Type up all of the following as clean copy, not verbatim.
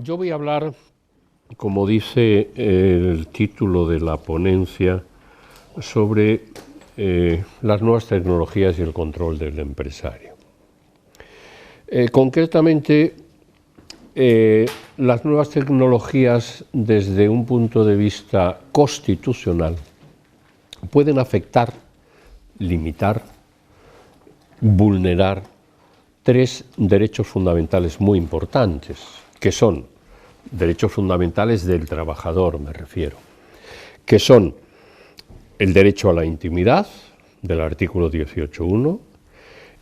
Yo voy a hablar, como dice el título de la ponencia, sobre las nuevas tecnologías y el control del empresario. Concretamente, las nuevas tecnologías desde un punto de vista constitucional pueden afectar, limitar, vulnerar tres derechos fundamentales muy importantes, que son derechos fundamentales del trabajador, me refiero, que son el derecho a la intimidad, del artículo 18.1,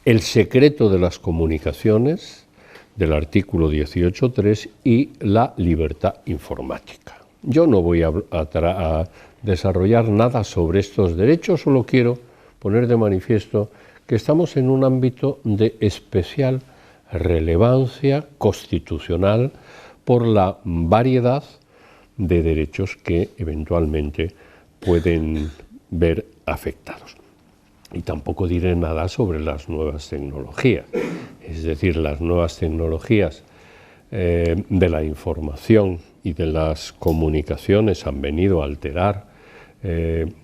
el secreto de las comunicaciones, del artículo 18.3, y la libertad informática. Yo no voy a desarrollar nada sobre estos derechos, solo quiero poner de manifiesto que estamos en un ámbito de especial relevancia constitucional por la variedad de derechos que eventualmente pueden ver afectados. Y tampoco diré nada sobre las nuevas tecnologías, es decir, las nuevas tecnologías de la información y de las comunicaciones han venido a alterar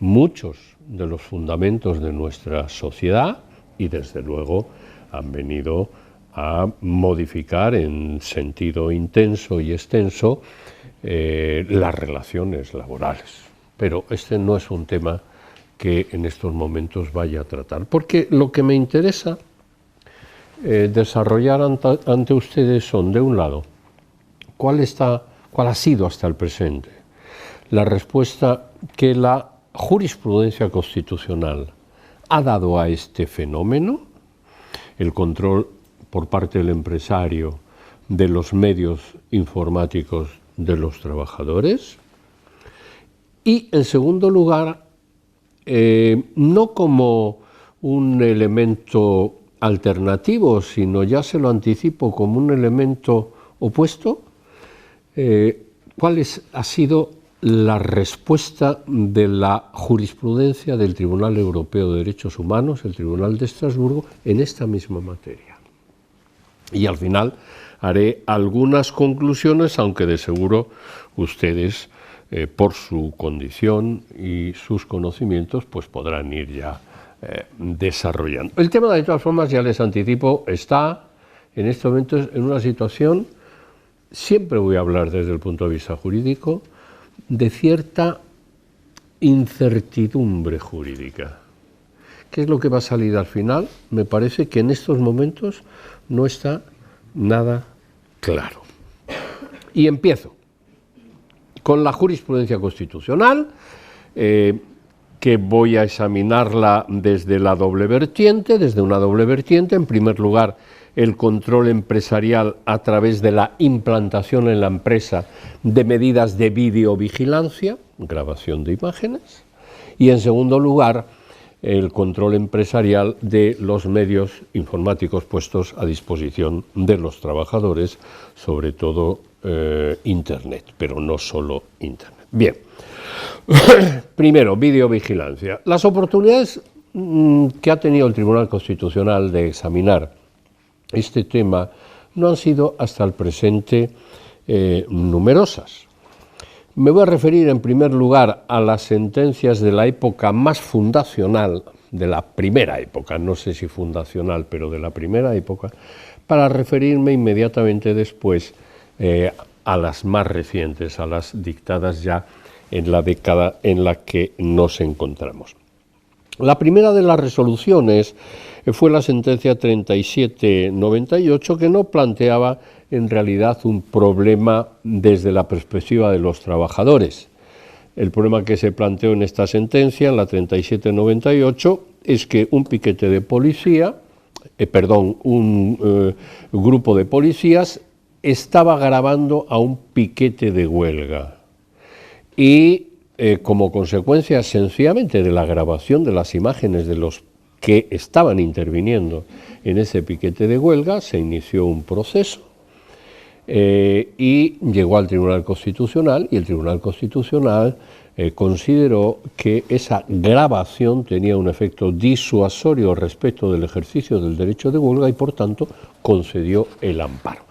muchos de los fundamentos de nuestra sociedad y desde luego han venido a modificar en sentido intenso y extenso las relaciones laborales. Pero este no es un tema que en estos momentos vaya a tratar, porque lo que me interesa desarrollar ante ustedes son, de un lado, cuál ha sido hasta el presente la respuesta que la jurisprudencia constitucional ha dado a este fenómeno, el control por parte del empresario de los medios informáticos de los trabajadores, y en segundo lugar, no como un elemento alternativo, sino ya se lo anticipo como un elemento opuesto, cuál ha sido la respuesta de la jurisprudencia del Tribunal Europeo de Derechos Humanos, el Tribunal de Estrasburgo, en esta misma materia. Y al final haré algunas conclusiones, aunque de seguro ustedes, por su condición y sus conocimientos, pues podrán ir ya desarrollando. El tema, de todas formas, ya les anticipo, está en estos momentos en una situación, siempre voy a hablar desde el punto de vista jurídico, de cierta incertidumbre jurídica. ¿Qué es lo que va a salir al final? Me parece que en estos momentos no está nada claro. Y empiezo con la jurisprudencia constitucional, que voy a examinarla desde una doble vertiente. En primer lugar, el control empresarial a través de la implantación en la empresa de medidas de videovigilancia, grabación de imágenes, y en segundo lugar, el control empresarial de los medios informáticos puestos a disposición de los trabajadores, sobre todo Internet, pero no solo Internet. Bien, primero, videovigilancia. Las oportunidades que ha tenido el Tribunal Constitucional de examinar este tema no han sido hasta el presente numerosas. Me voy a referir en primer lugar a las sentencias de la época más fundacional, de la primera época, no sé si fundacional, pero de la primera época, para referirme inmediatamente después a las más recientes, a las dictadas ya en la década en la que nos encontramos. La primera de las resoluciones fue la sentencia 3798, que no planteaba en realidad un problema desde la perspectiva de los trabajadores. El problema que se planteó en esta sentencia, en la 3798, es que un piquete de policía, un grupo de policías estaba grabando a un piquete de huelga y como consecuencia sencillamente de la grabación de las imágenes de los que estaban interviniendo en ese piquete de huelga, se inició un proceso y llegó al Tribunal Constitucional, y el Tribunal Constitucional consideró que esa grabación tenía un efecto disuasorio respecto del ejercicio del derecho de huelga y por tanto concedió el amparo.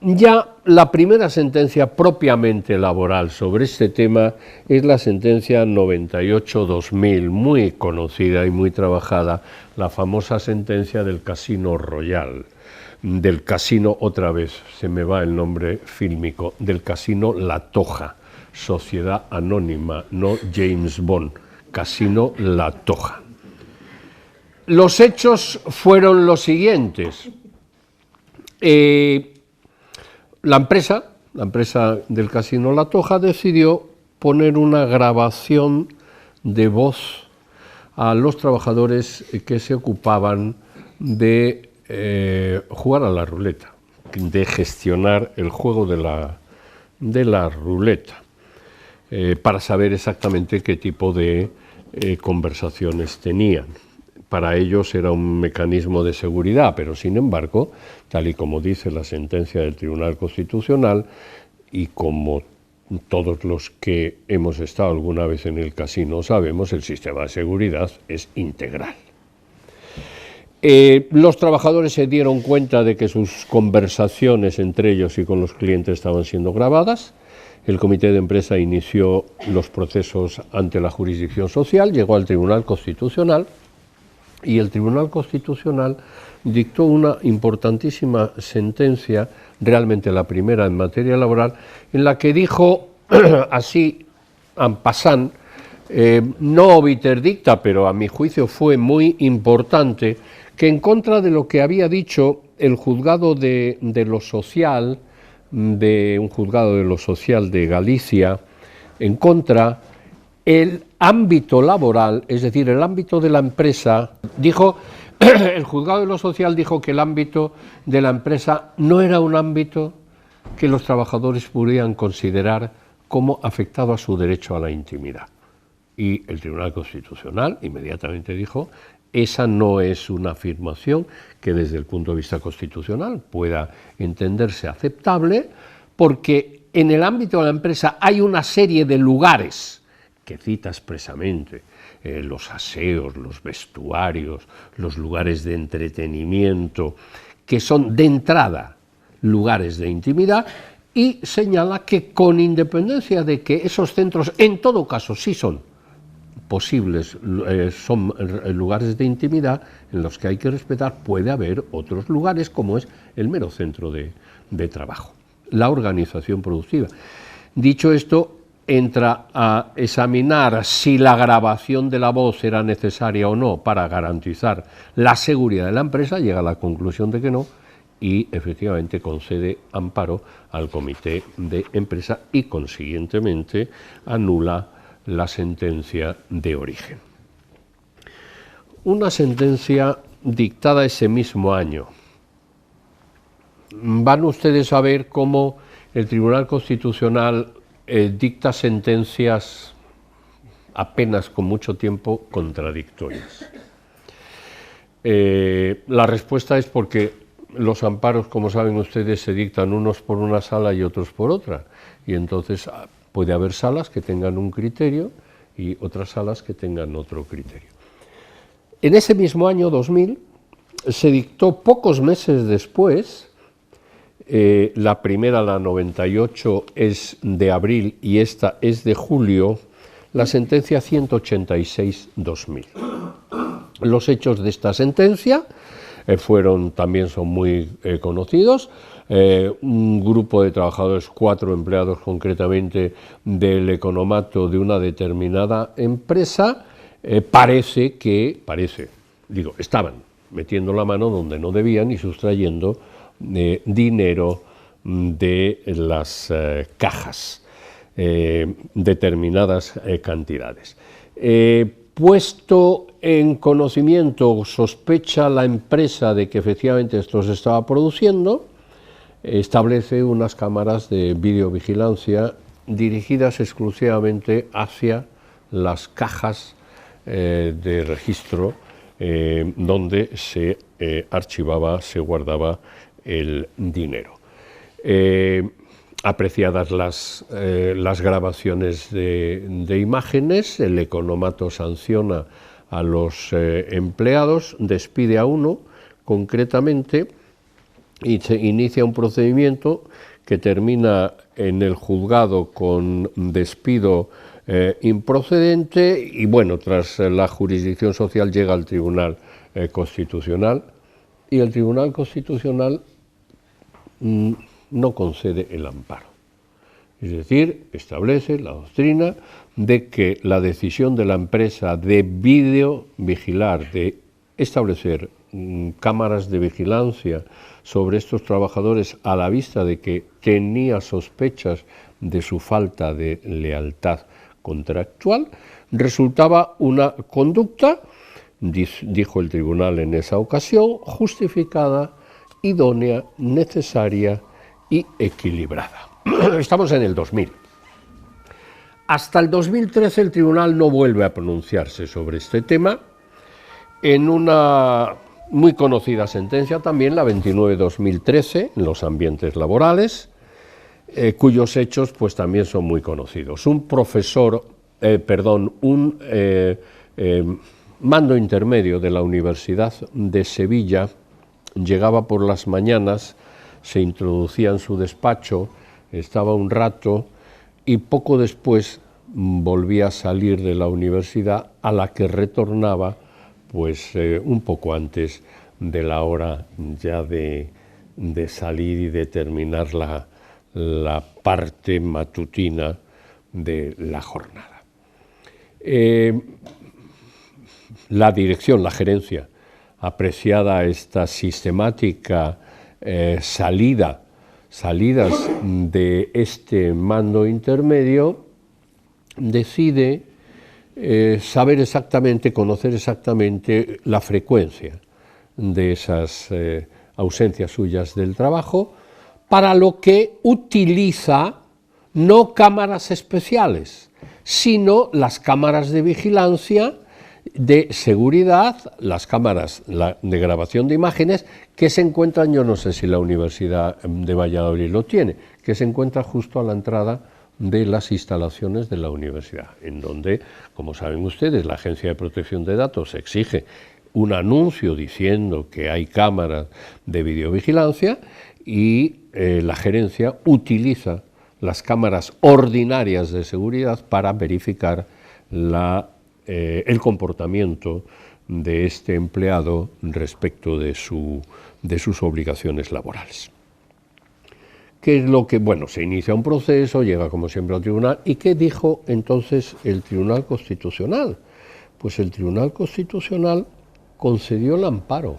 Ya la primera sentencia propiamente laboral sobre este tema es la sentencia 98-2000, muy conocida y muy trabajada, la famosa sentencia del Casino Royal, del Casino, otra vez se me va el nombre fílmico, del Casino La Toja, Sociedad Anónima, no James Bond, Casino La Toja. Los hechos fueron los siguientes. La empresa del Casino La Toja decidió poner una grabación de voz a los trabajadores que se ocupaban de jugar a la ruleta, de gestionar el juego de la ruleta, para saber exactamente qué tipo de conversaciones tenían. Para ellos era un mecanismo de seguridad, pero sin embargo, tal y como dice la sentencia del Tribunal Constitucional, y como todos los que hemos estado alguna vez en el casino sabemos, el sistema de seguridad es integral. Los trabajadores se dieron cuenta de que sus conversaciones entre ellos y con los clientes estaban siendo grabadas. El comité de empresa inició los procesos ante la jurisdicción social, llegó al Tribunal Constitucional, y el Tribunal Constitucional dictó una importantísima sentencia, realmente la primera en materia laboral, en la que dijo, así, en passant, no obiter dicta, pero a mi juicio fue muy importante, que en contra de lo que había dicho el juzgado de lo social, de un juzgado de lo social de Galicia, en contra, el ámbito laboral, es decir, el ámbito de la empresa, dijo, el juzgado de lo social dijo que el ámbito de la empresa no era un ámbito que los trabajadores pudieran considerar como afectado a su derecho a la intimidad. Y el Tribunal Constitucional inmediatamente dijo, esa no es una afirmación que desde el punto de vista constitucional pueda entenderse aceptable, porque en el ámbito de la empresa hay una serie de lugares que cita expresamente, los aseos, los vestuarios, los lugares de entretenimiento, que son de entrada lugares de intimidad, y señala que con independencia de que esos centros en todo caso sí son posibles, son lugares de intimidad en los que hay que respetar, puede haber otros lugares como es el mero centro de trabajo, la organización productiva. Dicho esto, entra a examinar si la grabación de la voz era necesaria o no para garantizar la seguridad de la empresa, llega a la conclusión de que no, y efectivamente concede amparo al comité de empresa y consiguientemente anula la sentencia de origen. Una sentencia dictada ese mismo año. Van ustedes a ver cómo el Tribunal Constitucional dicta sentencias apenas con mucho tiempo contradictorias. La respuesta es porque los amparos, como saben ustedes, se dictan unos por una sala y otros por otra, y entonces puede haber salas que tengan un criterio y otras salas que tengan otro criterio. En ese mismo año 2000 se dictó pocos meses después, la primera, la 98, es de abril y esta es de julio, la sentencia 186-2000. Los hechos de esta sentencia también son muy conocidos. Un grupo de trabajadores, 4 empleados concretamente del economato de una determinada empresa, estaban metiendo la mano donde no debían y sustrayendo dinero de las cajas, determinadas cantidades. Puesto en conocimiento, sospecha la empresa de que efectivamente esto se estaba produciendo, establece unas cámaras de videovigilancia dirigidas exclusivamente hacia las cajas de registro donde se archivaba, se guardaba el dinero. Apreciadas las grabaciones de imágenes, el economato sanciona a los empleados, despide a uno concretamente y se inicia un procedimiento que termina en el juzgado con despido improcedente y bueno, tras la jurisdicción social llega al Tribunal Constitucional y el Tribunal Constitucional no concede el amparo. Es decir, establece la doctrina de que la decisión de la empresa de videovigilar, de establecer cámaras de vigilancia sobre estos trabajadores a la vista de que tenía sospechas de su falta de lealtad contractual, resultaba una conducta, dijo el tribunal en esa ocasión, justificada, idónea, necesaria y equilibrada. Estamos en el 2000. Hasta el 2013 el tribunal no vuelve a pronunciarse sobre este tema. En una muy conocida sentencia también, la 29/2013, en los ambientes laborales, cuyos hechos pues también son muy conocidos. Un mando intermedio de la Universidad de Sevilla llegaba por las mañanas, se introducía en su despacho, estaba un rato y poco después volvía a salir de la universidad, a la que retornaba pues un poco antes de la hora ya de salir y de terminar la parte matutina de la jornada. La dirección, la gerencia, apreciada esta sistemática salidas de este mando intermedio, decide saber exactamente, conocer exactamente la frecuencia de esas ausencias suyas del trabajo, para lo que utiliza no cámaras especiales, sino las cámaras de vigilancia de seguridad, las cámaras de grabación de imágenes que se encuentran, yo no sé si la Universidad de Valladolid lo tiene, que se encuentra justo a la entrada de las instalaciones de la universidad, en donde, como saben ustedes, la Agencia de Protección de Datos exige un anuncio diciendo que hay cámaras de videovigilancia y la gerencia utiliza las cámaras ordinarias de seguridad para verificar el comportamiento de este empleado respecto de sus obligaciones laborales. ¿Qué es lo que? Bueno, se inicia un proceso, llega como siempre al tribunal. ¿Y qué dijo entonces el Tribunal Constitucional? Pues el Tribunal Constitucional concedió el amparo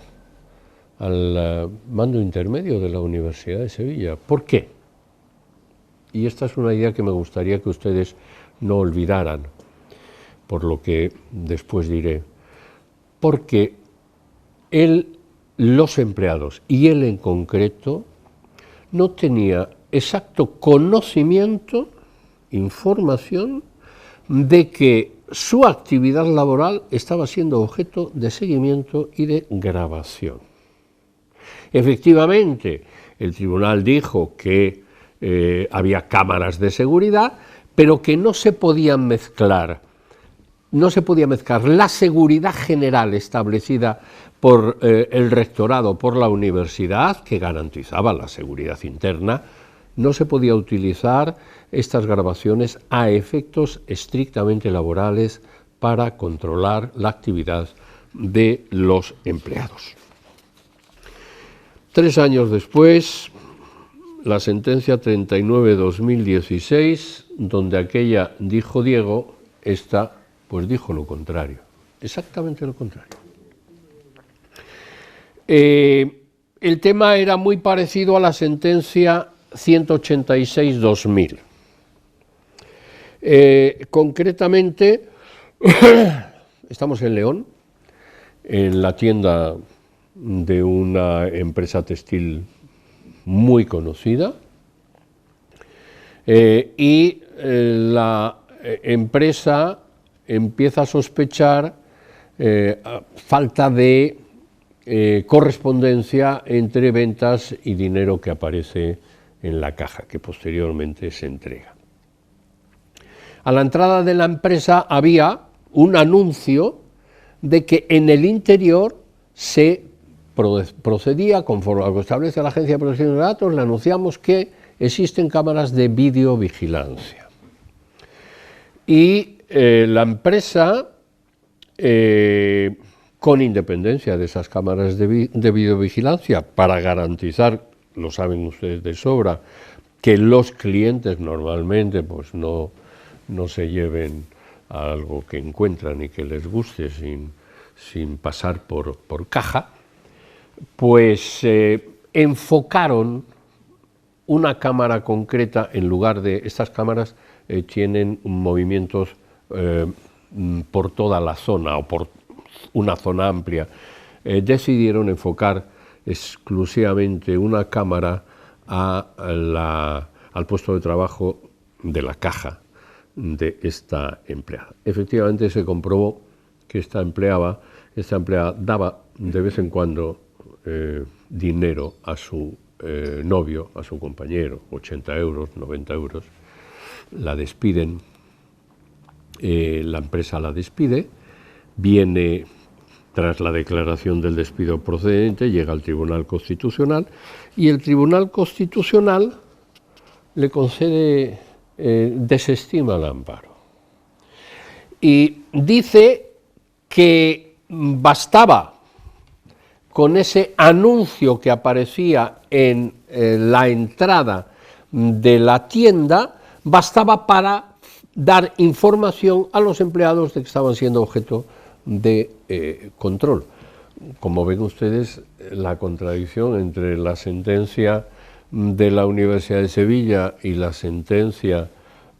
al mando intermedio de la Universidad de Sevilla. ¿Por qué? Y esta es una idea que me gustaría que ustedes no olvidaran, por lo que después diré. Porque los empleados, y él en concreto, no tenía exacto conocimiento, información, de que su actividad laboral estaba siendo objeto de seguimiento y de grabación. Efectivamente, el tribunal dijo que había cámaras de seguridad, pero que no se podían mezclar. No se podía mezclar la seguridad general establecida por el rectorado, por la universidad, que garantizaba la seguridad interna. No se podía utilizar estas grabaciones a efectos estrictamente laborales para controlar la actividad de los empleados. 3 años después, la sentencia 39/2016, donde aquella dijo Diego, esta pues dijo lo contrario, exactamente lo contrario. El tema era muy parecido a la sentencia 186/2000. Concretamente, estamos en León, en la tienda de una empresa textil muy conocida, y la empresa empieza a sospechar falta de correspondencia entre ventas y dinero que aparece en la caja, que posteriormente se entrega. A la entrada de la empresa había un anuncio de que en el interior se procedía conforme a lo que establece la Agencia de Protección de Datos. Le anunciamos que existen cámaras de videovigilancia. Y la empresa, con independencia de esas cámaras de videovigilancia, para garantizar, lo saben ustedes de sobra, que los clientes normalmente pues no se lleven a algo que encuentran y que les guste sin pasar por caja, pues enfocaron una cámara concreta. En lugar de estas cámaras tienen movimientos por toda la zona o por una zona amplia. Decidieron enfocar exclusivamente una cámara al puesto de trabajo de la caja de esta empleada. Efectivamente se comprobó que esta empleada daba de vez en cuando dinero a su novio, a su compañero, 80 euros, 90 euros. La despiden, la empresa la despide, viene tras la declaración del despido procedente, llega al Tribunal Constitucional y el Tribunal Constitucional le concede, desestima el amparo. Y dice que bastaba con ese anuncio que aparecía en la entrada de la tienda, bastaba para dar información a los empleados de que estaban siendo objeto de control. Como ven ustedes, la contradicción entre la sentencia de la Universidad de Sevilla y la sentencia,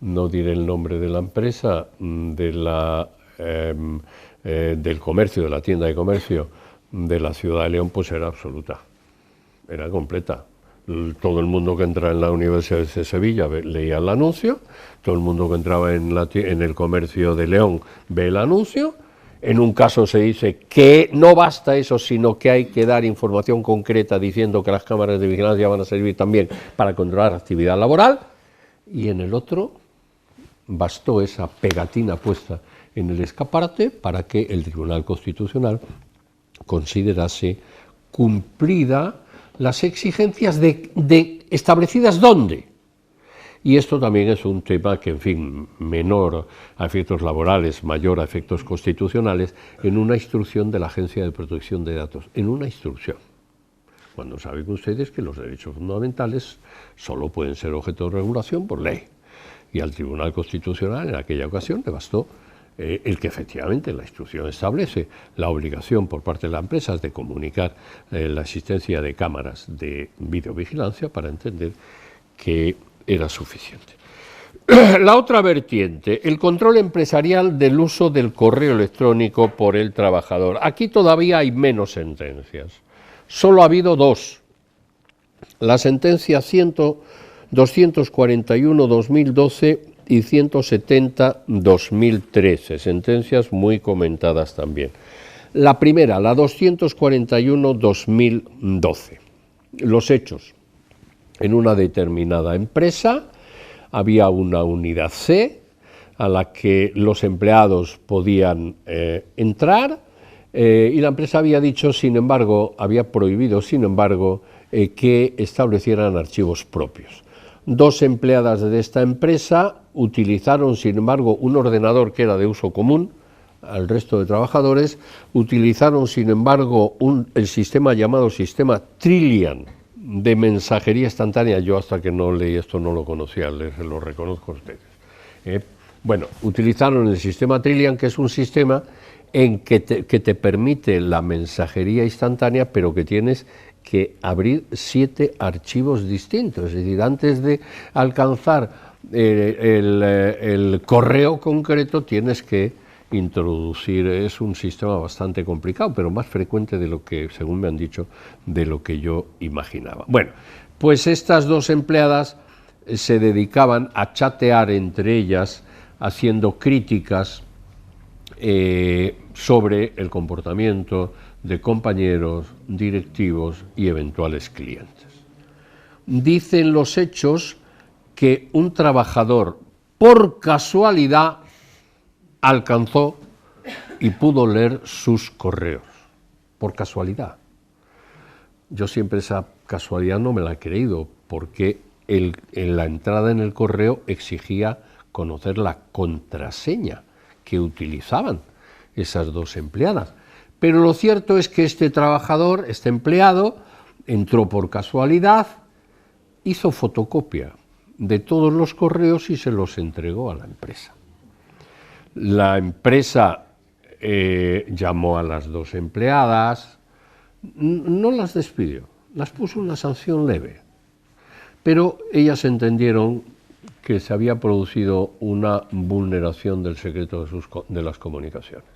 no diré el nombre de la empresa, del comercio, de la tienda de comercio de la ciudad de León, pues era absoluta, era completa. Todo el mundo que entra en la Universidad de Sevilla leía el anuncio, todo el mundo que entraba en el comercio de León ve el anuncio. En un caso se dice que no basta eso, sino que hay que dar información concreta diciendo que las cámaras de vigilancia van a servir también para controlar actividad laboral, y en el otro bastó esa pegatina puesta en el escaparate para que el Tribunal Constitucional considerase cumplida las exigencias establecidas ¿dónde? Y esto también es un tema que, en fin, menor a efectos laborales, mayor a efectos constitucionales, en una instrucción de la Agencia de Protección de Datos, en una instrucción. Cuando saben ustedes que los derechos fundamentales solo pueden ser objeto de regulación por ley. Y al Tribunal Constitucional en aquella ocasión le bastó el que efectivamente la instrucción establece la obligación por parte de las empresas de comunicar la existencia de cámaras de videovigilancia para entender que era suficiente. La otra vertiente, el control empresarial del uso del correo electrónico por el trabajador. Aquí todavía hay menos sentencias. Solo ha habido dos. La sentencia 241-2012 y 170-2013, sentencias muy comentadas también. La primera, la 241-2012. Los hechos. En una determinada empresa había una unidad C a la que los empleados podían entrar y la empresa había dicho, sin embargo, había prohibido, sin embargo, que establecieran archivos propios. Dos empleadas de esta empresa utilizaron, sin embargo, un ordenador que era de uso común al resto de trabajadores, utilizaron, sin embargo, el sistema llamado sistema Trillian, de mensajería instantánea. Yo hasta que no leí esto no lo conocía, les lo reconozco a ustedes. Bueno, utilizaron el sistema Trillian, que es un sistema en que te permite la mensajería instantánea, pero que tienes que abrir 7 archivos distintos. Es decir, antes de alcanzar el correo concreto tienes que introducir. Es un sistema bastante complicado, pero más frecuente de lo que, según me han dicho, de lo que yo imaginaba. Bueno, pues estas dos empleadas se dedicaban a chatear entre ellas, haciendo críticas sobre el comportamiento de compañeros, directivos y eventuales clientes. Dicen los hechos que un trabajador, por casualidad, alcanzó y pudo leer sus correos, por casualidad. yo siempre esa casualidad no me la he creído, porque en la entrada en el correo exigía conocer la contraseña que utilizaban esas dos empleadas. Pero lo cierto es que este trabajador, este empleado, entró por casualidad, hizo fotocopia de todos los correos y se los entregó a la empresa. La empresa llamó a las dos empleadas, no las despidió, las puso una sanción leve, pero ellas entendieron que se había producido una vulneración del secreto de las comunicaciones.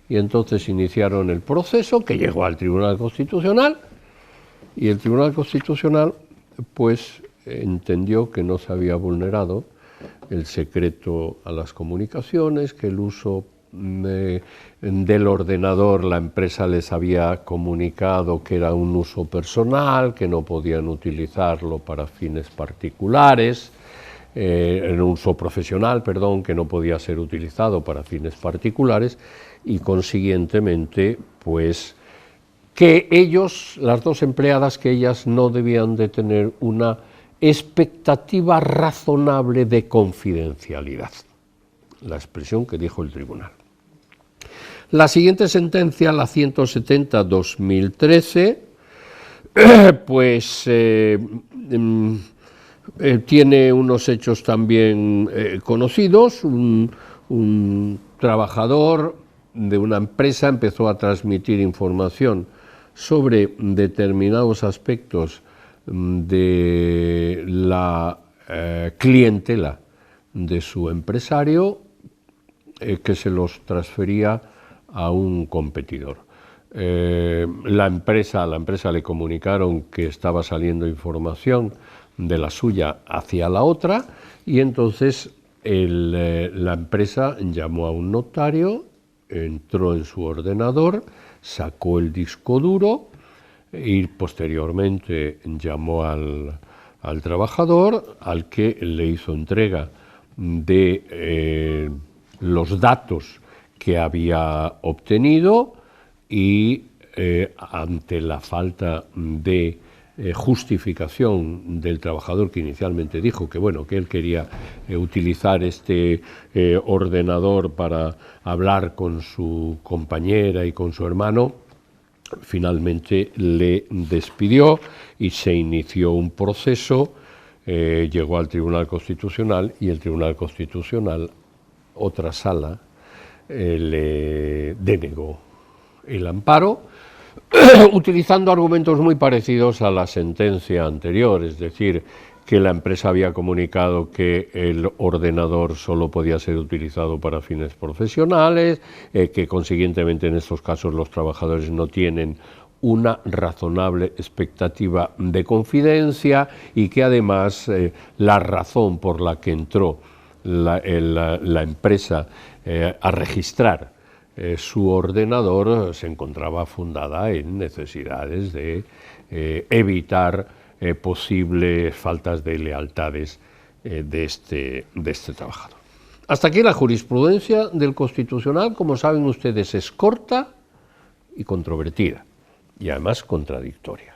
Y entonces iniciaron el proceso que llegó al Tribunal Constitucional, y el Tribunal Constitucional pues entendió que no se había vulnerado el secreto a las comunicaciones, que el uso del ordenador, la empresa les había comunicado que era un uso personal, que no podían utilizarlo para fines particulares, en uso profesional, perdón, que no podía ser utilizado para fines particulares, y consiguientemente, pues, que ellos, las dos empleadas, que ellas no debían de tener una expectativa razonable de confidencialidad, la expresión que dijo el tribunal. La siguiente sentencia, la 170/2013, pues tiene unos hechos también conocidos. Un trabajador de una empresa empezó a transmitir información sobre determinados aspectos de la clientela de su empresario, que se los transfería a un competidor. La empresa le comunicaron que estaba saliendo información de la suya hacia la otra, y entonces la empresa llamó a un notario, entró en su ordenador, sacó el disco duro y posteriormente llamó al trabajador, al que le hizo entrega de los datos que había obtenido, y ante la falta de justificación del trabajador, que inicialmente dijo que bueno, que él quería utilizar este ordenador para hablar con su compañera y con su hermano, finalmente le despidió y se inició un proceso. Llegó al Tribunal Constitucional, y el Tribunal Constitucional, otra sala, le denegó el amparo, utilizando argumentos muy parecidos a la sentencia anterior, es decir, que la empresa había comunicado que el ordenador solo podía ser utilizado para fines profesionales, que consiguientemente en estos casos los trabajadores no tienen una razonable expectativa de confidencia, y que además la razón por la que entró la empresa a registrar su ordenador se encontraba fundada en necesidades de evitar posibles faltas de lealtades de este trabajador. Hasta aquí la jurisprudencia del Constitucional. Como saben ustedes, es corta y controvertida, y además contradictoria.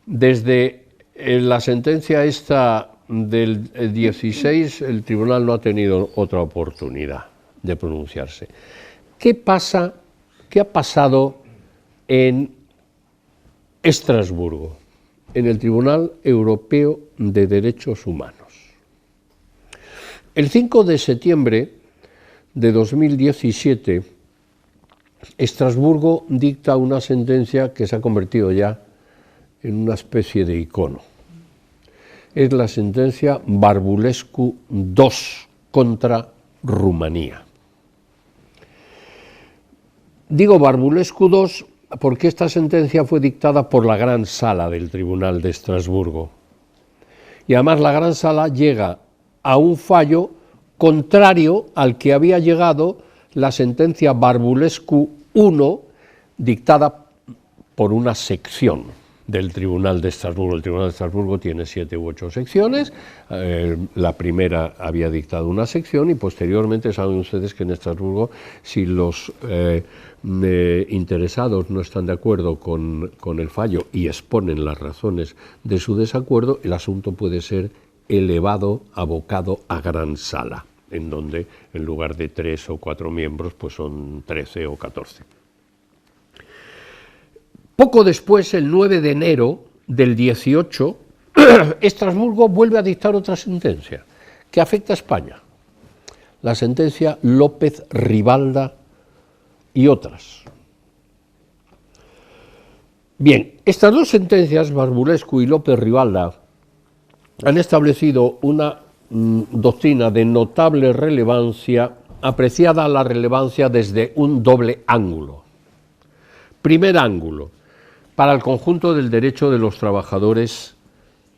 Desde la sentencia esta del 16, el tribunal no ha tenido otra oportunidad de pronunciarse. ¿Qué ha pasado en Estrasburgo, en el Tribunal Europeo de Derechos Humanos? El 5 de septiembre de 2017, Estrasburgo dicta una sentencia que se ha convertido ya en una especie de icono. Es la sentencia Barbulescu II contra Rumanía. Digo Barbulescu II porque esta sentencia fue dictada por la Gran Sala del Tribunal de Estrasburgo. Y además la Gran Sala llega a un fallo contrario al que había llegado la sentencia Barbulescu I, dictada por una sección del Tribunal de Estrasburgo. El Tribunal de Estrasburgo tiene 7 u 8 secciones. La primera había dictado una sección y posteriormente saben ustedes que en Estrasburgo, si los interesados no están de acuerdo con el fallo y exponen las razones de su desacuerdo, el asunto puede ser elevado, abocado a gran sala, en donde en lugar de 3 o 4 miembros, pues son 13 o 14. Poco después, el 9 de enero del 18, Estrasburgo vuelve a dictar otra sentencia que afecta a España. La sentencia López Ribalda y otras. Bien, estas dos sentencias, Barbulescu y López Ribalda, han establecido una doctrina de notable relevancia, apreciada la relevancia desde un doble ángulo. Primer ángulo, para el conjunto del derecho de los trabajadores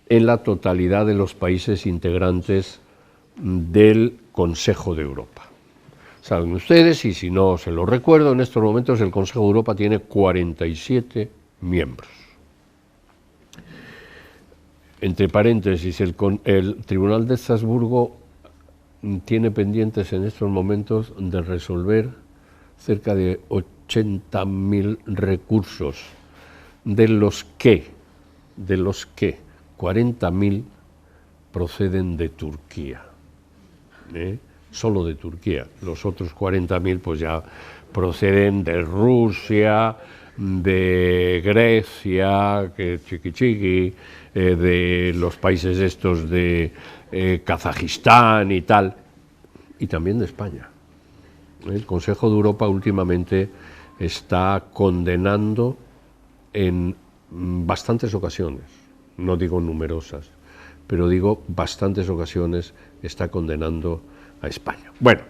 en la totalidad de los países integrantes del Consejo de Europa. Saben ustedes, y si no se lo recuerdo, en estos momentos el Consejo de Europa tiene 47 miembros. Entre paréntesis, el Tribunal de Estrasburgo tiene pendientes en estos momentos de resolver cerca de 80.000 recursos, de los que 40.000 proceden de Turquía, solo de Turquía. Los otros 40.000 pues ya proceden de Rusia, de Grecia, que chiqui, de los países estos de Kazajistán y tal, y también de España. El Consejo de Europa últimamente está condenando en bastantes ocasiones, no digo numerosas, pero digo bastantes ocasiones, está condenando a España. Bueno,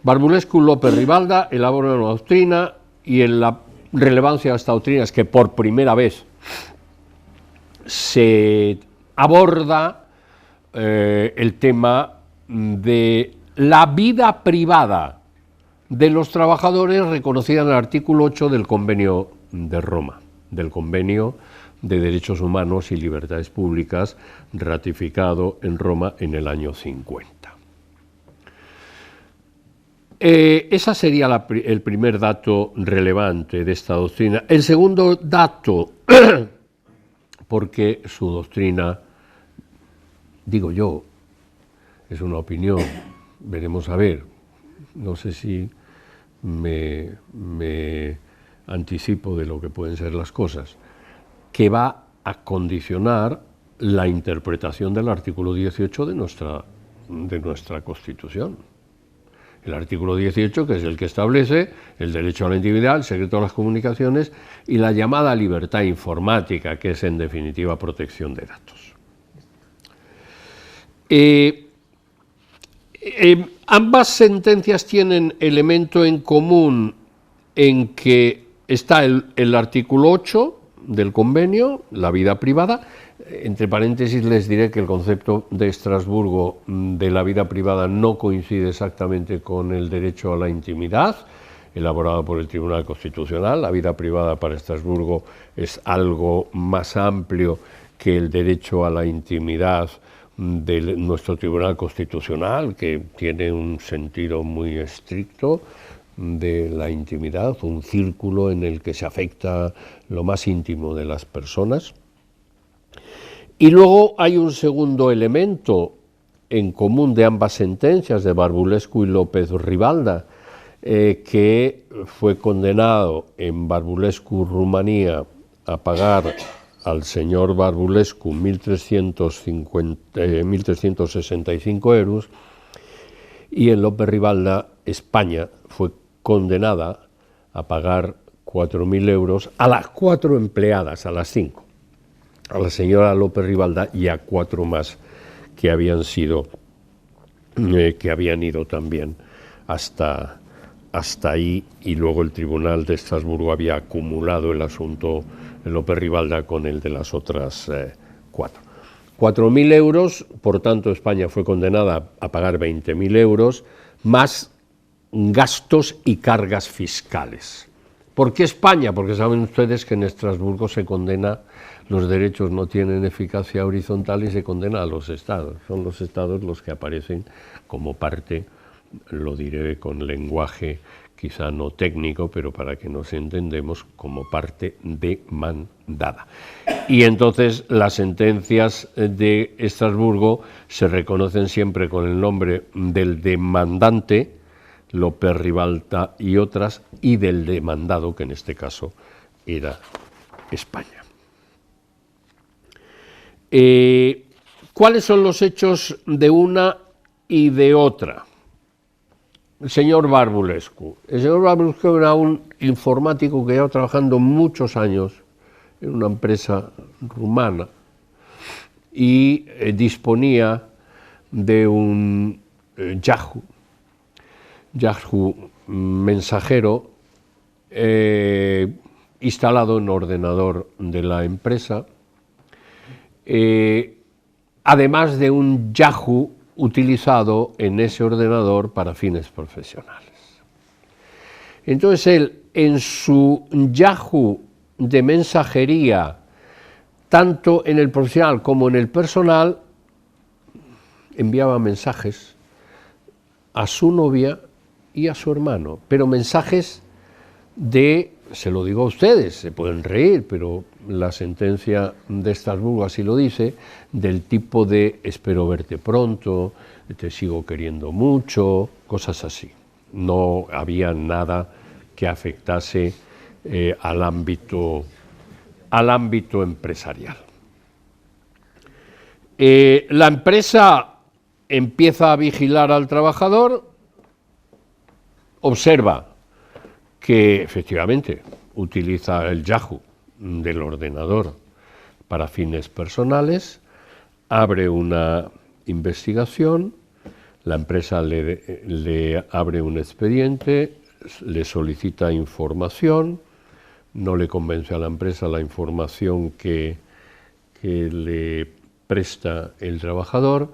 Barbulescu, López Ribalda elaboran una doctrina, y en la relevancia de esta doctrina es que por primera vez se aborda el tema de la vida privada de los trabajadores, reconocida en el artículo 8 del Convenio de Roma, del Convenio de Derechos Humanos y Libertades Públicas, ratificado en Roma en el año 50. Ese sería el primer dato relevante de esta doctrina. El segundo dato, porque su doctrina, digo yo, es una opinión, veremos a ver, no sé si me anticipo de lo que pueden ser las cosas, que va a condicionar la interpretación del artículo 18 de nuestra Constitución. El artículo 18, que es el que establece el derecho a la intimidad, el secreto de las comunicaciones y la llamada libertad informática, que es en definitiva protección de datos. Ambas sentencias tienen elemento en común en que está el artículo 8 del convenio, la vida privada. Entre paréntesis les diré que el concepto de Estrasburgo de la vida privada no coincide exactamente con el derecho a la intimidad, elaborado por el Tribunal Constitucional. La vida privada para Estrasburgo es algo más amplio que el derecho a la intimidad de nuestro Tribunal Constitucional, que tiene un sentido muy estricto de la intimidad, un círculo en el que se afecta lo más íntimo de las personas. Y luego hay un segundo elemento en común de ambas sentencias, de Barbulescu y López Ribalda, que fue condenado en Barbulescu, Rumanía, a pagar al señor Barbulescu 1.365 euros, y en López Ribalda, España, fue condenada a pagar 4.000 euros a las 4 empleadas, a las 5. A la señora López Ribalda y a 4 más que habían ido también hasta ahí, y luego el Tribunal de Estrasburgo había acumulado el asunto de López Ribalda con el de las otras 4. 4.000 euros, por tanto España fue condenada a pagar 20.000 euros, más gastos y cargas fiscales. ¿Por qué España? Porque saben ustedes que en Estrasburgo se condena, los derechos no tienen eficacia horizontal y se condena a los estados. Son los estados los que aparecen como parte, lo diré con lenguaje quizá no técnico, pero para que nos entendemos, como parte demandada. Y entonces las sentencias de Estrasburgo se reconocen siempre con el nombre del demandante, López Ribalta y otras, y del demandado, que en este caso era España. ¿Cuáles son los hechos de una y de otra? El señor Barbulescu. El señor Barbulescu era un informático que lleva trabajando muchos años en una empresa rumana y disponía de un Yahoo mensajero instalado en ordenador de la empresa, además de un Yahoo utilizado en ese ordenador para fines profesionales. Entonces él, en su Yahoo de mensajería, tanto en el profesional como en el personal, enviaba mensajes a su novia y a su hermano, pero mensajes de, se lo digo a ustedes, se pueden reír, pero la sentencia de Estrasburgo así lo dice, del tipo de espero verte pronto, te sigo queriendo mucho, cosas así. No había nada que afectase al ámbito empresarial. La empresa empieza a vigilar al trabajador, observa que efectivamente utiliza el Yahoo del ordenador para fines personales, abre una investigación, la empresa le abre un expediente, le solicita información, no le convence a la empresa la información que le presta el trabajador,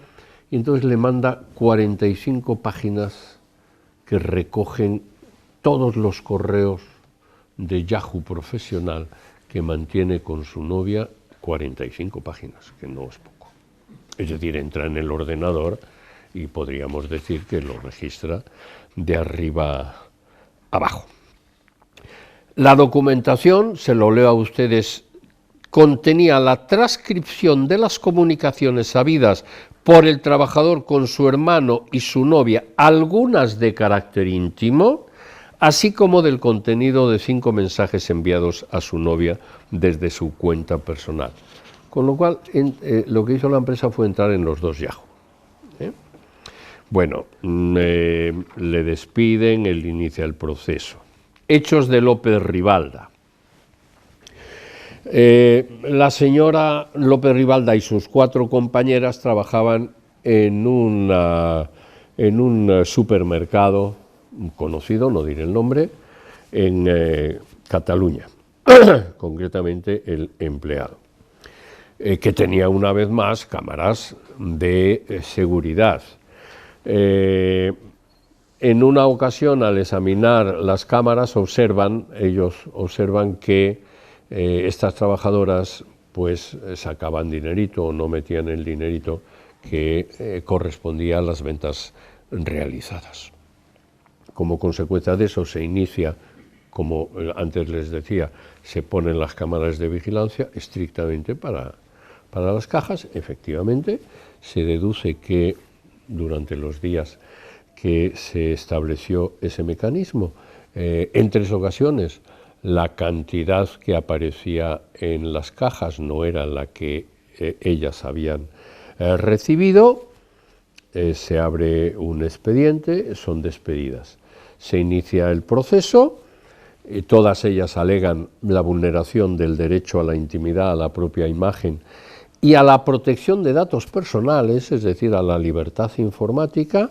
y entonces le manda 45 páginas que recogen todos los correos de Yahoo profesional que mantiene con su novia, 45 páginas, que no es poco. Es decir, entra en el ordenador y podríamos decir que lo registra de arriba abajo. La documentación, se lo leo a ustedes, contenía la transcripción de las comunicaciones habidas por el trabajador con su hermano y su novia, algunas de carácter íntimo, así como del contenido de 5 mensajes enviados a su novia desde su cuenta personal. Con lo cual, lo que hizo la empresa fue entrar en los 2 Yahoo. Bueno, le despiden, él inicia el proceso. Hechos de López Ribalda. La señora López Ribalda y sus 4 compañeras trabajaban en un supermercado conocido, no diré el nombre, en Cataluña, concretamente el empleado, que tenía una vez más cámaras de seguridad. En una ocasión, al examinar las cámaras, ellos observan que estas trabajadoras pues sacaban dinerito o no metían el dinerito que correspondía a las ventas realizadas. Como consecuencia de eso se inicia, como antes les decía, se ponen las cámaras de vigilancia estrictamente para las cajas. Efectivamente, se deduce que durante los días que se estableció ese mecanismo, en 3 ocasiones, la cantidad que aparecía en las cajas no era la que ellas habían recibido. Se abre un expediente, son despedidas. Se inicia el proceso, todas ellas alegan la vulneración del derecho a la intimidad, a la propia imagen y a la protección de datos personales, es decir, a la libertad informática.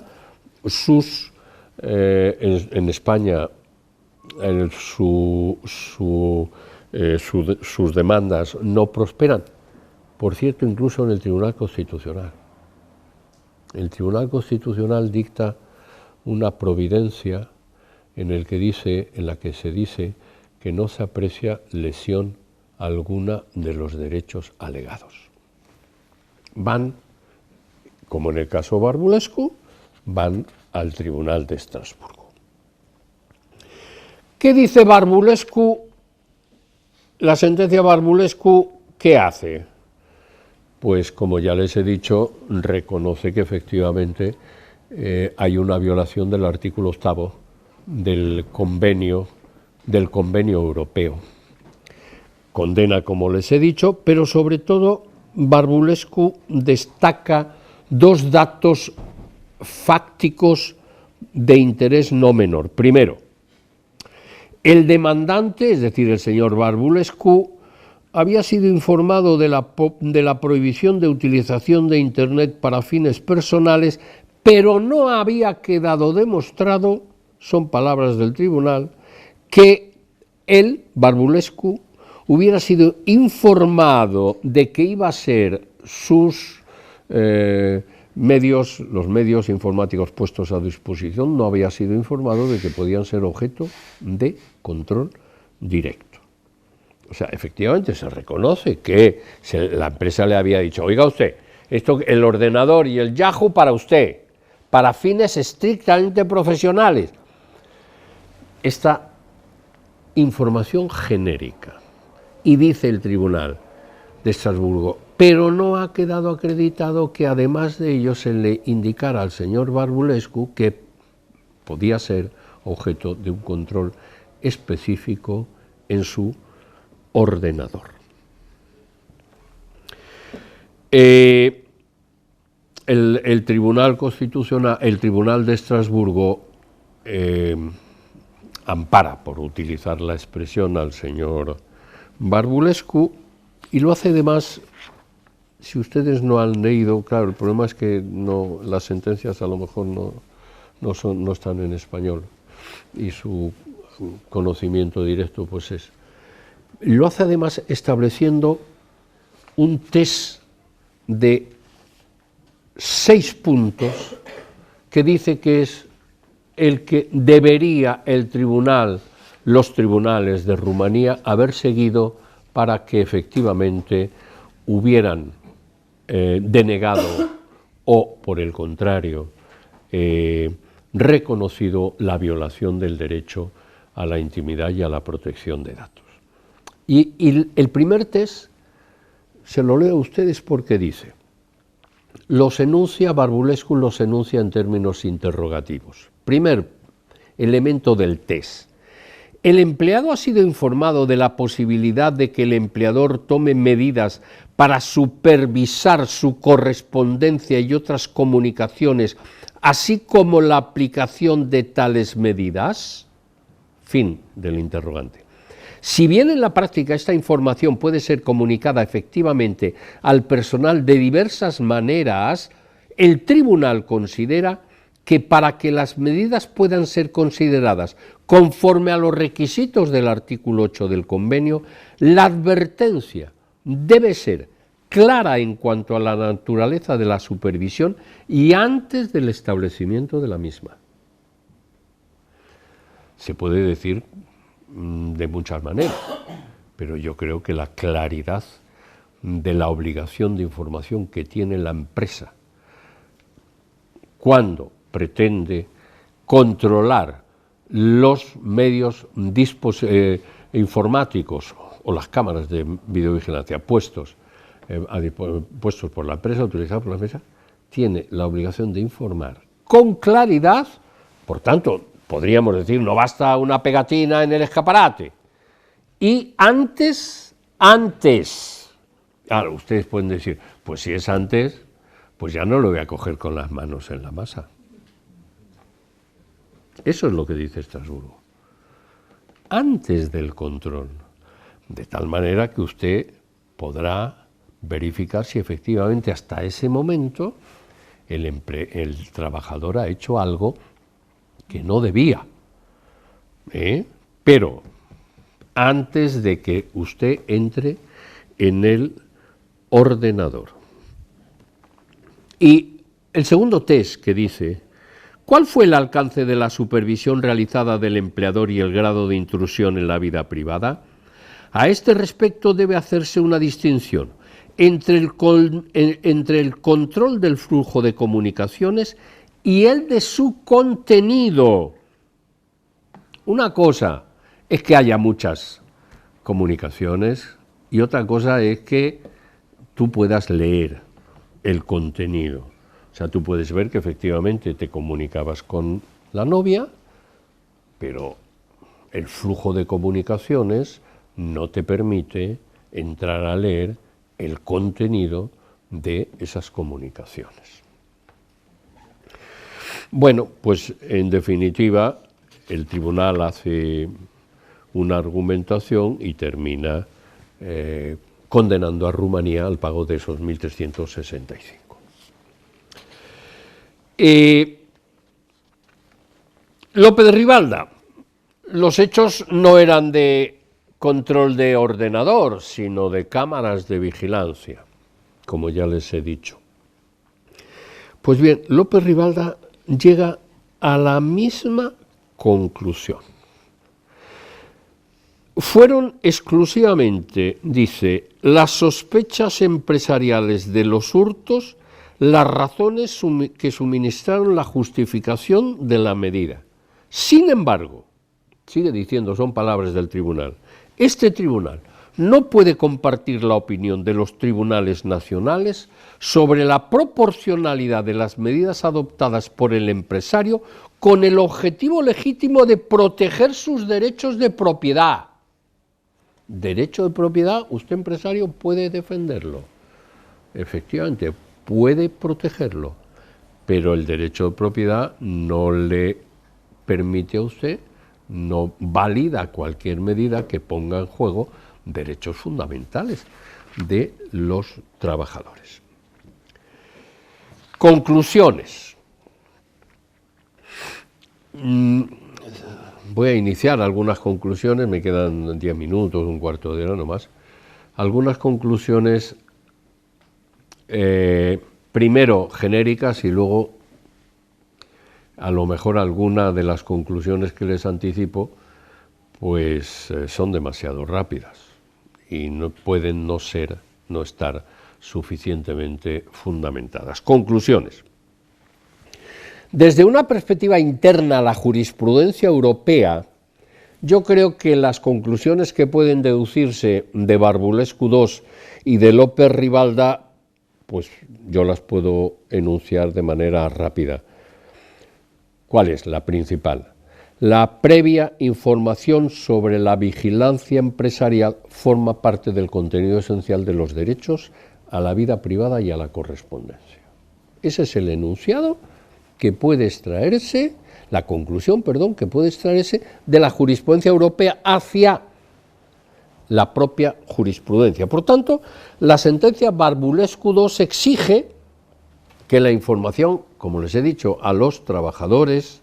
En España sus demandas no prosperan, por cierto, incluso en el Tribunal Constitucional. El Tribunal Constitucional dicta una providencia en la que se dice que no se aprecia lesión alguna de los derechos alegados. Van, como en el caso Barbulescu, van al Tribunal de Estrasburgo. ¿Qué dice Barbulescu? La sentencia Barbulescu, ¿qué hace? Pues, como ya les he dicho, reconoce que efectivamente hay una violación del artículo 8 del convenio europeo. Condena, como les he dicho, pero sobre todo Barbulescu destaca dos datos fácticos de interés no menor. Primero, el demandante, es decir, el señor Barbulescu, había sido informado de la prohibición de utilización de Internet para fines personales, pero no había quedado demostrado, son palabras del tribunal, que él, Barbulescu, hubiera sido informado de que iba a ser sus los medios informáticos puestos a disposición, no había sido informado de que podían ser objeto de control directo. O sea, efectivamente se reconoce que la empresa le había dicho, oiga usted, el ordenador y el Yahoo para usted, para fines estrictamente profesionales. Esta información genérica. Y dice el Tribunal de Estrasburgo, pero no ha quedado acreditado que además de ello se le indicara al señor Barbulescu que podía ser objeto de un control específico en su ordenador. El Tribunal Constitucional, el Tribunal de Estrasburgo ampara, por utilizar la expresión, al señor Barbulescu, y lo hace además, si ustedes no han leído, claro, el problema es que las sentencias a lo mejor no están en español, y su conocimiento directo pues es. Lo hace además estableciendo un test de 6 puntos que dice que es el que debería los tribunales de Rumanía haber seguido para que efectivamente hubieran denegado o, por el contrario, reconocido la violación del derecho a la intimidad y a la protección de datos. Y el primer test se lo leo a ustedes porque dice, Barbulescu los enuncia en términos interrogativos. Primer elemento del test. ¿El empleado ha sido informado de la posibilidad de que el empleador tome medidas para supervisar su correspondencia y otras comunicaciones, así como la aplicación de tales medidas? Fin del interrogante. Si bien en la práctica esta información puede ser comunicada efectivamente al personal de diversas maneras, el tribunal considera que para que las medidas puedan ser consideradas conforme a los requisitos del artículo 8 del convenio, la advertencia debe ser clara en cuanto a la naturaleza de la supervisión y antes del establecimiento de la misma. Se puede decir de muchas maneras, pero yo creo que la claridad de la obligación de información que tiene la empresa cuando pretende controlar los medios informáticos o las cámaras de videovigilancia puestos por la empresa, utilizados por la empresa, tiene la obligación de informar con claridad. Por tanto, podríamos decir, no basta una pegatina en el escaparate. Y antes, claro, ustedes pueden decir, pues si es antes, pues ya no lo voy a coger con las manos en la masa. Eso es lo que dice Estrasburgo. Antes del control, de tal manera que usted podrá verificar si efectivamente hasta ese momento el trabajador ha hecho algo que no debía, pero antes de que usted entre en el ordenador. Y el segundo test que dice, ¿Cuál fue el alcance de la supervisión realizada del empleador y el grado de intrusión en la vida privada? A este respecto debe hacerse una distinción entre el control del flujo de comunicaciones y el de su contenido. Una cosa es que haya muchas comunicaciones y otra cosa es que tú puedas leer el contenido. O sea, tú puedes ver que efectivamente te comunicabas con la novia, pero el flujo de comunicaciones no te permite entrar a leer el contenido de esas comunicaciones. Bueno, pues en definitiva, el tribunal hace una argumentación y termina condenando a Rumanía al pago de esos 1.365. López Rivalda, los hechos no eran de control de ordenador, sino de cámaras de vigilancia, como ya les he dicho. Pues bien, López Rivalda llega a la misma conclusión. Fueron exclusivamente, dice, las sospechas empresariales de los hurtos las razones que suministraron la justificación de la medida. Sin embargo, sigue diciendo, son palabras del tribunal, este tribunal no puede compartir la opinión de los tribunales nacionales sobre la proporcionalidad de las medidas adoptadas por el empresario con el objetivo legítimo de proteger sus derechos de propiedad. Derecho de propiedad, usted empresario puede defenderlo, efectivamente, puede protegerlo, pero el derecho de propiedad no le permite a usted, no valida cualquier medida que ponga en juego derechos fundamentales de los trabajadores. Conclusiones. Voy a iniciar algunas conclusiones, me quedan 10 minutos, un cuarto de hora nomás. Algunas conclusiones, primero genéricas y luego a lo mejor alguna de las conclusiones que les anticipo pues son demasiado rápidas y no pueden no estar suficientemente fundamentadas. Conclusiones. Desde una perspectiva interna a la jurisprudencia europea, yo creo que las conclusiones que pueden deducirse de Barbulescu II y de López Rivalda, pues yo las puedo enunciar de manera rápida. ¿Cuál es la principal? La previa información sobre la vigilancia empresarial forma parte del contenido esencial de los derechos a la vida privada y a la correspondencia. Ese es el enunciado que puede extraerse, la conclusión, perdón, que puede extraerse de la jurisprudencia europea hacia la propia jurisprudencia. Por tanto, la sentencia Barbulescu II exige que la información, como les he dicho, a los trabajadores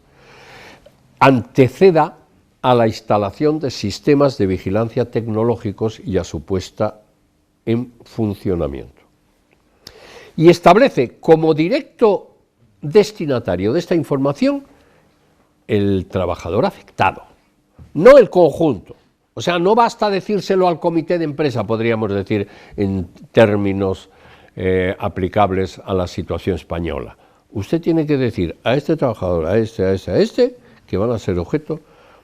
anteceda a la instalación de sistemas de vigilancia tecnológicos y a su puesta en funcionamiento. Y establece como directo destinatario de esta información el trabajador afectado, no el conjunto. O sea, no basta decírselo al comité de empresa, podríamos decir en términos aplicables a la situación española. Usted tiene que decir a este trabajador, a este, que van a ser objeto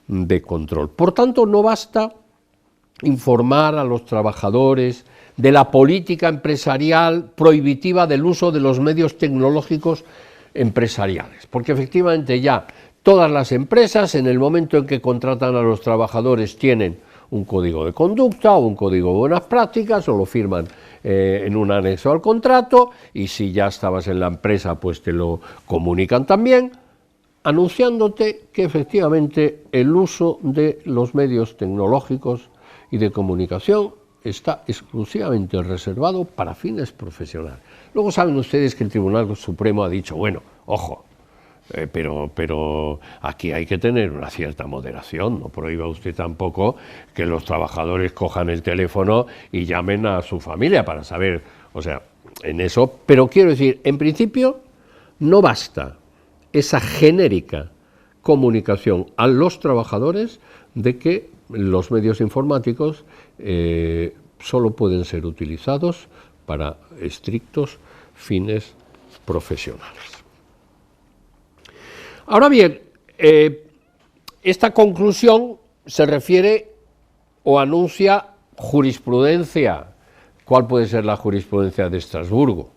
de control. Por tanto, no basta informar a los trabajadores de la política empresarial prohibitiva del uso de los medios tecnológicos empresariales, porque efectivamente ya todas las empresas en el momento en que contratan a los trabajadores tienen un código de conducta o un código de buenas prácticas o lo firman en un anexo al contrato y si ya estabas en la empresa pues te lo comunican también, anunciándote que efectivamente el uso de los medios tecnológicos y de comunicación está exclusivamente reservado para fines profesionales. Luego saben ustedes que el Tribunal Supremo ha dicho, bueno, ojo, pero aquí hay que tener una cierta moderación, no prohíba usted tampoco que los trabajadores cojan el teléfono y llamen a su familia para saber, o sea, en eso, pero quiero decir, en principio no basta esa genérica comunicación a los trabajadores de que los medios informáticos solo pueden ser utilizados para estrictos fines profesionales. Ahora bien, esta conclusión se refiere o anuncia jurisprudencia. ¿Cuál puede ser la jurisprudencia de Estrasburgo?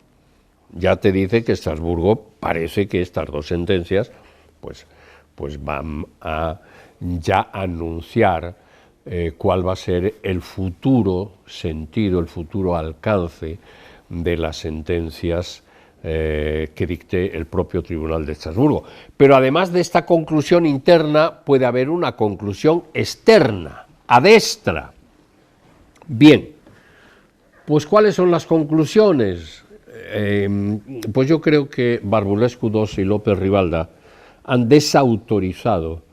Ya te dice que Estrasburgo parece que estas dos sentencias pues van a ya anunciar cuál va a ser el futuro sentido, el futuro alcance de las sentencias que dicte el propio Tribunal de Estrasburgo. Pero además de esta conclusión interna, puede haber una conclusión externa, ad extra. Bien, pues ¿cuáles son las conclusiones? Pues yo creo que Barbulescu II y López Rivalda han desautorizado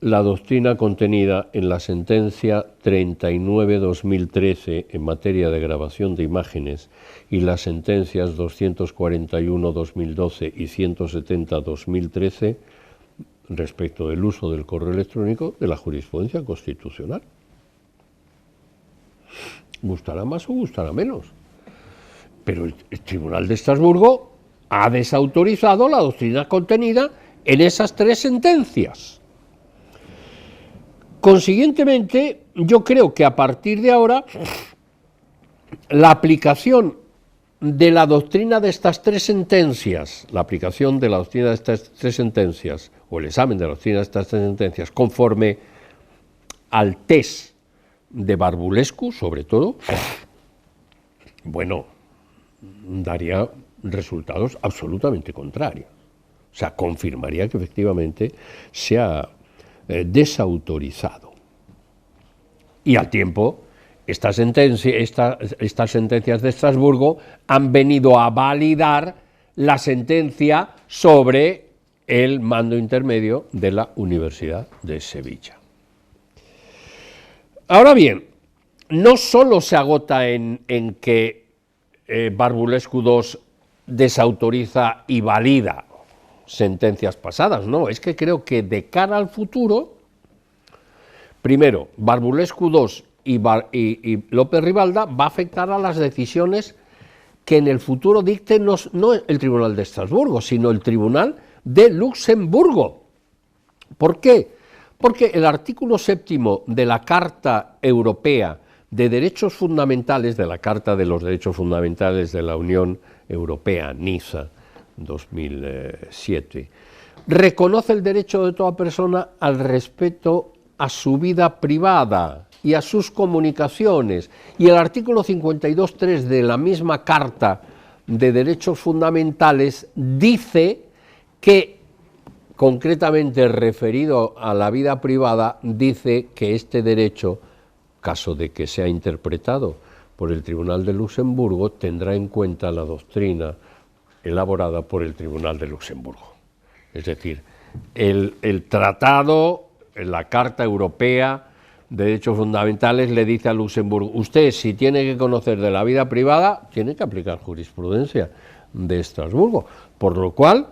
la doctrina contenida en la sentencia 39/2013 en materia de grabación de imágenes y las sentencias 241/2012 y 170/2013 respecto del uso del correo electrónico de la jurisprudencia constitucional. Gustará más o gustará menos, pero el Tribunal de Estrasburgo ha desautorizado la doctrina contenida en esas tres sentencias. Consiguientemente, yo creo que a partir de ahora, la aplicación de la doctrina de estas tres sentencias, o el examen de la doctrina de estas tres sentencias, conforme al test de Barbulescu, sobre todo, bueno, daría resultados absolutamente contrarios. O sea, confirmaría que efectivamente se ha desautorizado. Y al tiempo, estas sentencias de Estrasburgo han venido a validar la sentencia sobre el mando intermedio de la Universidad de Sevilla. Ahora bien, no solo se agota en que Barbulescu II desautoriza y valida sentencias pasadas, no, es que creo que de cara al futuro, primero, Barbulescu II y López Rivalda va a afectar a las decisiones que en el futuro dicte no el Tribunal de Estrasburgo, sino el Tribunal de Luxemburgo. ¿Por qué? Porque el artículo 7º de la Carta Europea de Derechos Fundamentales, de la Carta de los Derechos Fundamentales de la Unión Europea, Niza, 2007, reconoce el derecho de toda persona al respeto a su vida privada y a sus comunicaciones, y el artículo 52.3 de la misma Carta de Derechos Fundamentales dice que, concretamente referido a la vida privada, dice que este derecho, caso de que sea interpretado por el Tribunal de Luxemburgo, tendrá en cuenta la doctrina elaborada por el Tribunal de Luxemburgo. Es decir, el tratado, la Carta Europea de Derechos Fundamentales le dice a Luxemburgo, usted si tiene que conocer de la vida privada, tiene que aplicar jurisprudencia de Estrasburgo, por lo cual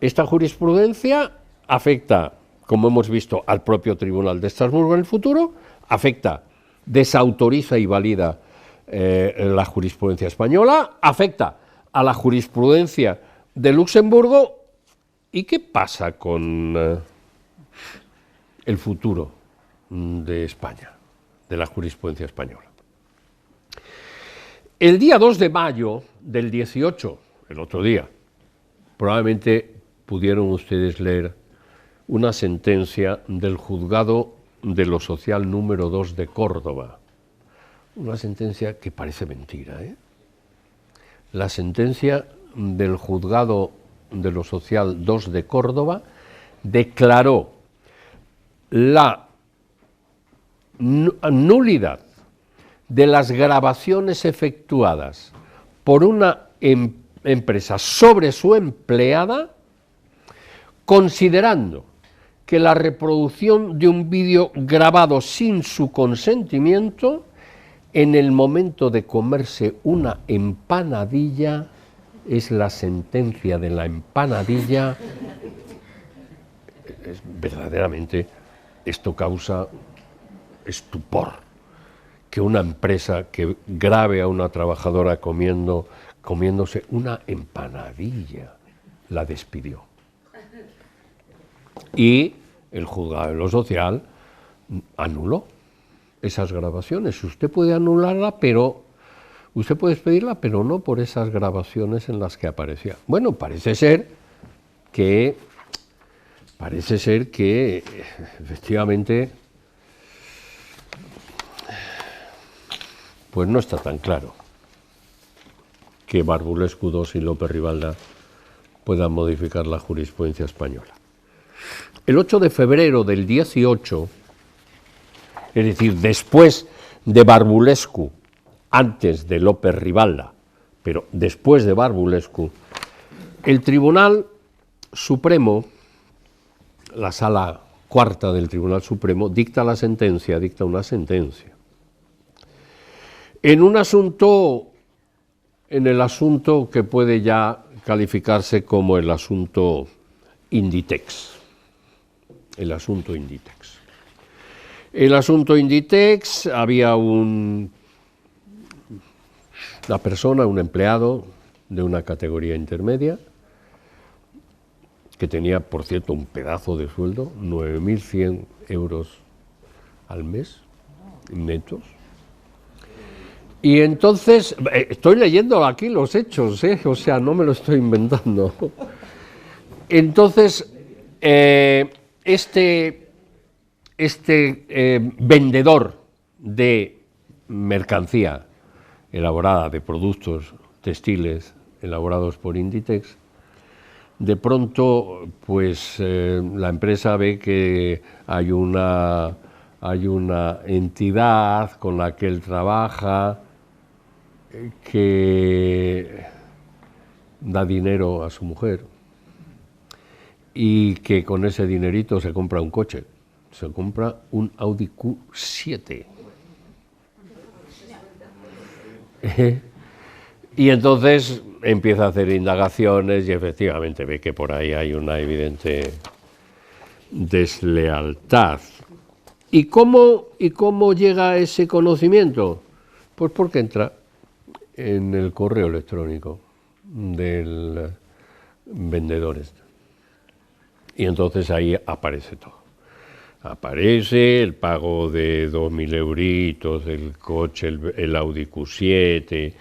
esta jurisprudencia afecta, como hemos visto, al propio Tribunal de Estrasburgo en el futuro, afecta, desautoriza y valida la jurisprudencia española, afecta a la jurisprudencia de Luxemburgo. ¿Y qué pasa con el futuro de España, de la jurisprudencia española? El día 2 de mayo del 18, el otro día, probablemente pudieron ustedes leer una sentencia del Juzgado de lo Social número 2 de Córdoba. Una sentencia que parece mentira, ¿eh? La sentencia del Juzgado de lo Social 2 de Córdoba declaró la nulidad de las grabaciones efectuadas por una empresa sobre su empleada, considerando que la reproducción de un vídeo grabado sin su consentimiento en el momento de comerse una empanadilla es la sentencia de la empanadilla verdaderamente esto causa estupor, que una empresa que grabe a una trabajadora comiéndose una empanadilla, la despidió. Y el juzgado de lo social anuló esas grabaciones. Usted puede anularla, pero usted puede expedirla, pero no por esas grabaciones en las que aparecía. Bueno, parece ser que efectivamente pues no está tan claro que Barbulescu II y López Rivalda puedan modificar la jurisprudencia española. El 8 de febrero del 18, es decir, después de Barbulescu, antes de López Rivalda, pero después de Barbulescu, el Tribunal Supremo, la Sala Cuarta del Tribunal Supremo, dicta una sentencia, en el asunto que puede ya calificarse como el asunto Inditex. El asunto Inditex, había una persona, un empleado de una categoría intermedia, que tenía, por cierto, un pedazo de sueldo, 9.100 euros al mes, netos. Y entonces, estoy leyendo aquí los hechos, o sea, no me lo estoy inventando. Entonces, este vendedor de mercancía elaborada, de productos textiles elaborados por Inditex, de pronto, pues la empresa ve que hay una entidad con la que él trabaja que da dinero a su mujer y que con ese dinerito se compra un coche, se compra un Audi Q7. Y entonces empieza a hacer indagaciones y efectivamente ve que por ahí hay una evidente deslealtad. ¿Y cómo llega a ese conocimiento? Pues porque entra en el correo electrónico del vendedor este. Y entonces ahí aparece todo. Aparece el pago de 2.000 euritos, el coche, el Audi Q7,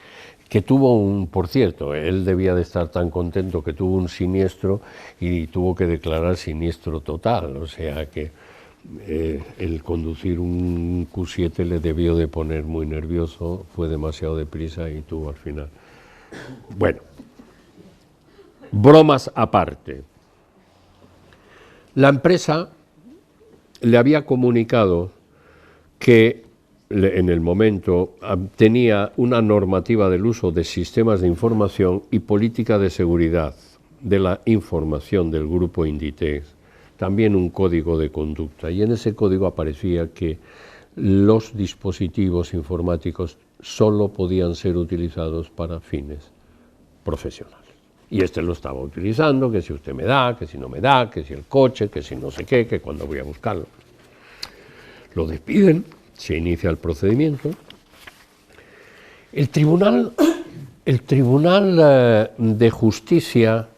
que tuvo por cierto, él debía de estar tan contento que tuvo un siniestro y tuvo que declarar siniestro total, o sea que el conducir un Q7 le debió de poner muy nervioso, fue demasiado deprisa y tuvo al final. Bueno, bromas aparte. La empresa le había comunicado que en el momento tenía una normativa del uso de sistemas de información y política de seguridad de la información del grupo Inditex, también un código de conducta, y en ese código aparecía que los dispositivos informáticos solo podían ser utilizados para fines profesionales. Y este lo estaba utilizando, que si usted me da, que si no me da, que si el coche, que si no sé qué, que cuando voy a buscarlo. Lo despiden, se inicia el procedimiento. El Tribunal de Justicia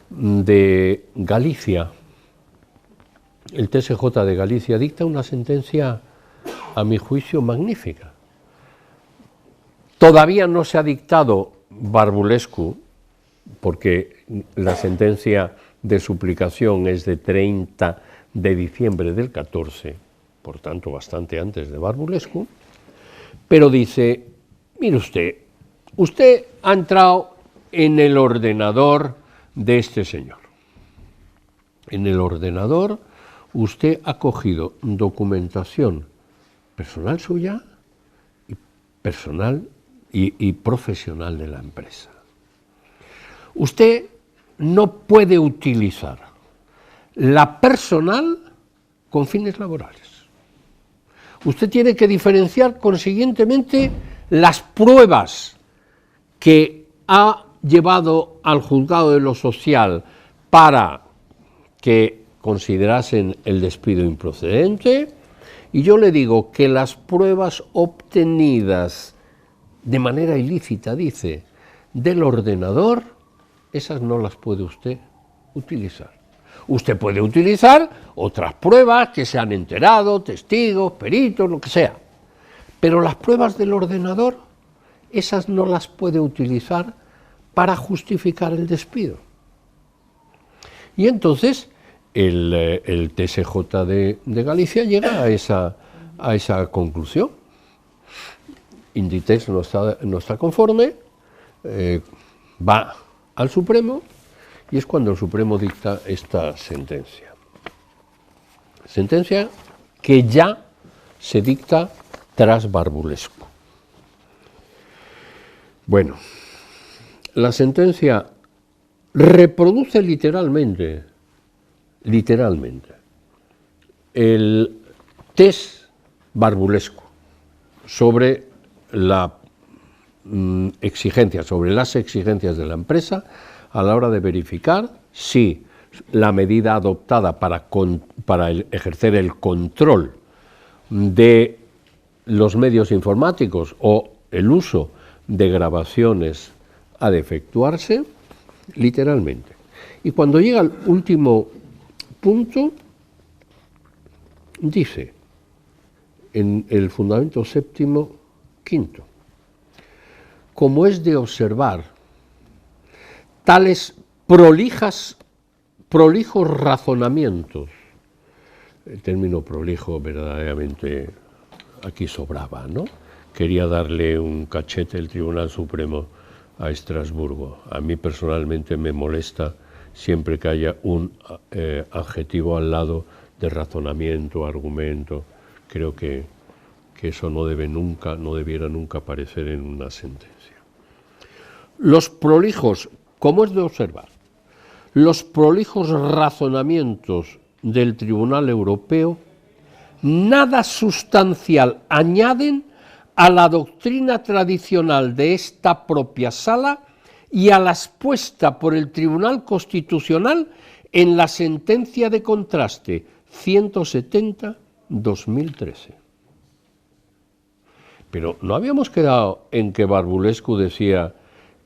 de Galicia, el TSJ de Galicia, dicta una sentencia, a mi juicio, magnífica. Todavía no se ha dictado Barbulescu, porque la sentencia de suplicación es de 30 de diciembre del 14, por tanto bastante antes de Barbulescu, pero dice, mire usted ha entrado en el ordenador de este señor. En el ordenador usted ha cogido documentación personal suya y personal y profesional de la empresa. Usted no puede utilizar la personal con fines laborales. Usted tiene que diferenciar consiguientemente las pruebas que ha llevado al juzgado de lo social para que considerasen el despido improcedente, y yo le digo que las pruebas obtenidas de manera ilícita, dice, del ordenador, esas no las puede usted utilizar. Usted puede utilizar otras pruebas que se han enterado, testigos, peritos, lo que sea, pero las pruebas del ordenador, esas no las puede utilizar para justificar el despido. Y entonces el TSJ de Galicia llega a esa conclusión. Inditex no está conforme, va al Supremo, y es cuando el Supremo dicta esta sentencia. Sentencia que ya se dicta tras Barbulescu. Bueno, la sentencia reproduce literalmente, el test Barbulescu sobre las exigencias de la empresa a la hora de verificar si la medida adoptada para ejercer el control de los medios informáticos o el uso de grabaciones ha de efectuarse literalmente. Y cuando llega al último punto, dice en el fundamento séptimo quinto: como es de observar, tales prolijos razonamientos, el término prolijo verdaderamente aquí sobraba, ¿no? Quería darle un cachete el Tribunal Supremo a Estrasburgo. A mí personalmente me molesta siempre que haya un adjetivo al lado de razonamiento, argumento. Creo que eso no debiera nunca aparecer en una sentencia. Los prolijos, como es de observar, los prolijos razonamientos del Tribunal Europeo nada sustancial añaden a la doctrina tradicional de esta propia sala y a la expuesta por el Tribunal Constitucional en la sentencia de contraste 170/2013. Pero ¿no habíamos quedado en que Barbulescu decía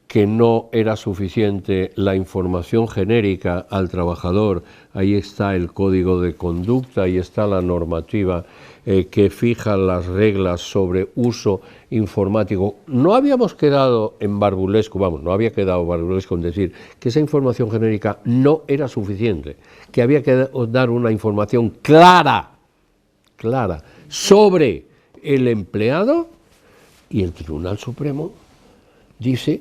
que no era suficiente la información genérica al trabajador? Ahí está el código de conducta, ahí está la normativa que fija las reglas sobre uso informático. No habíamos quedado en Barbulescu, no había quedado Barbulescu en decir que esa información genérica no era suficiente, que había que dar una información clara sobre el empleado, y el Tribunal Supremo dice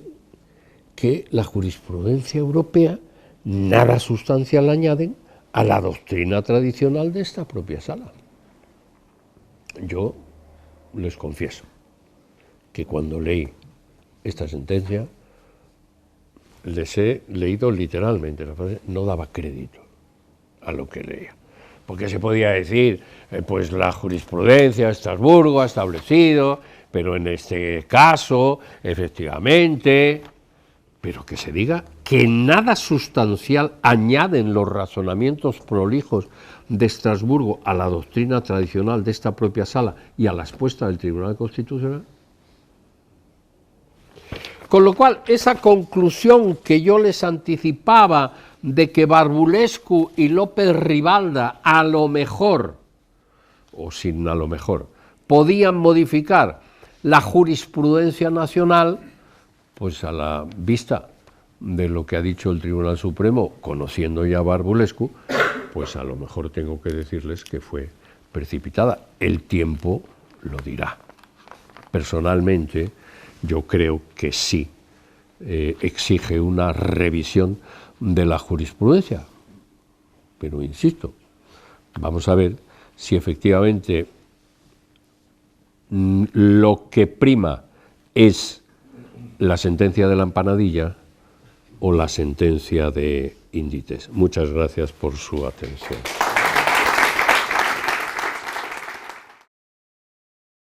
que la jurisprudencia europea nada sustancial añaden a la doctrina tradicional de esta propia sala. Yo les confieso que cuando leí esta sentencia les he leído literalmente la frase, no daba crédito a lo que leía. Porque se podía decir, pues la jurisprudencia de Estrasburgo ha establecido, pero en este caso, efectivamente, pero que se diga que nada sustancial añaden los razonamientos prolijos de Estrasburgo a la doctrina tradicional de esta propia sala y a la expuesta del Tribunal Constitucional. Con lo cual, esa conclusión que yo les anticipaba de que Barbulescu y López Ribalda a lo mejor, o sin a lo mejor, podían modificar la jurisprudencia nacional, pues a la vista de lo que ha dicho el Tribunal Supremo, conociendo ya a Barbulescu, pues a lo mejor tengo que decirles que fue precipitada. El tiempo lo dirá. Personalmente, yo creo que sí exige una revisión de la jurisprudencia. Pero insisto, vamos a ver si efectivamente lo que prima es la sentencia de la empanadilla o la sentencia de Inditex. Muchas gracias por su atención.